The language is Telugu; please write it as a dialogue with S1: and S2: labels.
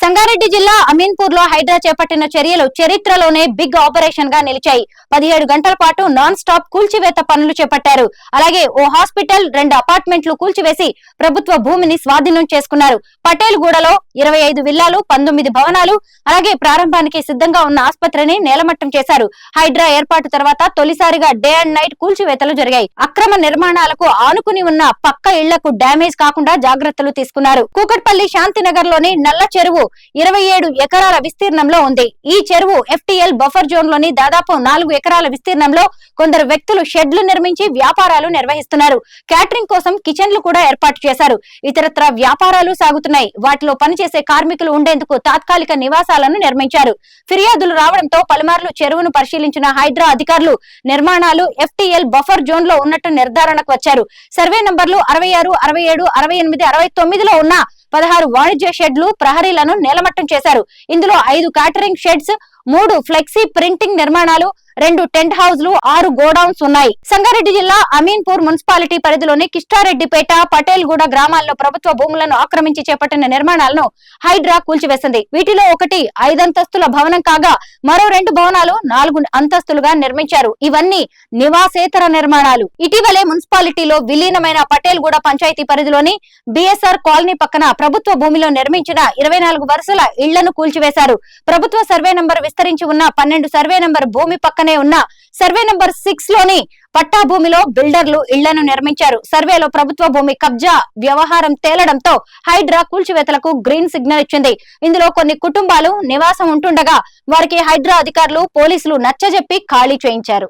S1: సంగారెడ్డి జిల్లా అమీన్పూర్ లో హైడ్రా చేపట్టిన చర్యలు చరిత్రలోనే బిగ్ ఆపరేషన్ గా నిలిచాయి. 17 గంటల పాటు నాన్ స్టాప్ కూల్చివేత పనులు చేపట్టారు. అలాగే ఓ హాస్పిటల్, 2 అపార్ట్మెంట్లు కూల్చివేసి ప్రభుత్వ భూమిని స్వాధీనం చేసుకున్నారు. పటేల్ గూడలో 25 విల్లాలు, 19 భవనాలు, అలాగే ప్రారంభానికి సిద్ధంగా ఉన్న ఆసుపత్రిని నేలమట్టం చేశారు. హైడ్రా ఏర్పాటు తర్వాత తొలిసారిగా డే అండ్ నైట్ కూల్చివేతలు జరిగాయి. అక్రమ నిర్మాణాలకు ఆనుకుని ఉన్న పక్క ఇళ్లకు డ్యామేజ్ కాకుండా జాగ్రత్తలు తీసుకున్నారు. కూకట్పల్లి శాంతినగర్ లోని నల్ల చెరువు 27 ఎకరాల విస్తీర్ణంలో ఉంది. ఈ చెరువు FTL బఫర్ జోన్ లోని దాదాపు 4 ఎకరాల విస్తీర్ణంలో కొందరు వ్యక్తులు షెడ్లు నిర్మించి వ్యాపారాలు నిర్వహిస్తున్నారు. క్యాటరింగ్ కోసం కిచెన్లు కూడా ఏర్పాటు చేశారు. ఇతరత్ర వ్యాపారాలు సాగుతున్నాయి. వాటిలో పనిచేసే కార్మికులు ఉండేందుకు తాత్కాలిక నివాసాలను నిర్మించారు. ఫిర్యాదులు రావడంతో పలుమార్లు చెరువును పరిశీలించిన హైడ్రా అధికారులు నిర్మాణాలు FTL బఫర్ జోన్ లో ఉన్నట్టు నిర్ధారణకు వచ్చారు. సర్వే నంబర్లు 66, 67, 68, 69లో ఉన్న 16 వాణిజ్య షెడ్లు, ప్రహరీలను నేలమట్టం చేశారు. ఇందులో 5 క్యాటరింగ్ షెడ్స్, 3 ఫ్లెక్సీ ప్రింటింగ్ నిర్మాణాలు, 2 టెంట్ హౌస్లు, 6 గోడౌన్స్ ఉన్నాయి. సంగారెడ్డి జిల్లా అమీన్పూర్ మున్సిపాలిటీ పరిధిలోని కిష్టారెడ్డిపేట, పటేల్ గూడ గ్రామాల్లో ప్రభుత్వ భూములను ఆక్రమించి చేపట్టిన నిర్మాణాలను హైడ్రా కూల్చివేసింది. వీటిలో ఒకటి 5 అంతస్తుల భవనం కాగా మరో 2 భవనాలు 4 అంతస్తులుగా నిర్మించారు. ఇవన్నీ నివాసేతర నిర్మాణాలు. ఇటీవలే మున్సిపాలిటీలో విలీనమైన పటేల్ గూడ పంచాయతీ పరిధిలోని BSR కాలనీ పక్కన ప్రభుత్వ భూమిలో నిర్మించిన 24 వరుసల ఇళ్లను కూల్చివేశారు. ప్రభుత్వ సర్వే నంబర్ విస్తరించి ఉన్న 12 సర్వే నంబర్ భూమి పక్కనే ఉన్న సర్వే నంబర్ 6 లోని పట్టా భూమిలో బిల్డర్లు ఇళ్లను నిర్మించారు. సర్వేలో ప్రభుత్వ భూమి కబ్జా వ్యవహారం తేలడంతో హైడ్రా కూల్చివేతలకు గ్రీన్ సిగ్నల్ ఇచ్చింది. ఇందులో కొన్ని కుటుంబాలు నివాసం ఉంటుండగా వారికి హైడ్రా అధికారులు, పోలీసులు నచ్చజెప్పి ఖాళీ చేయించారు.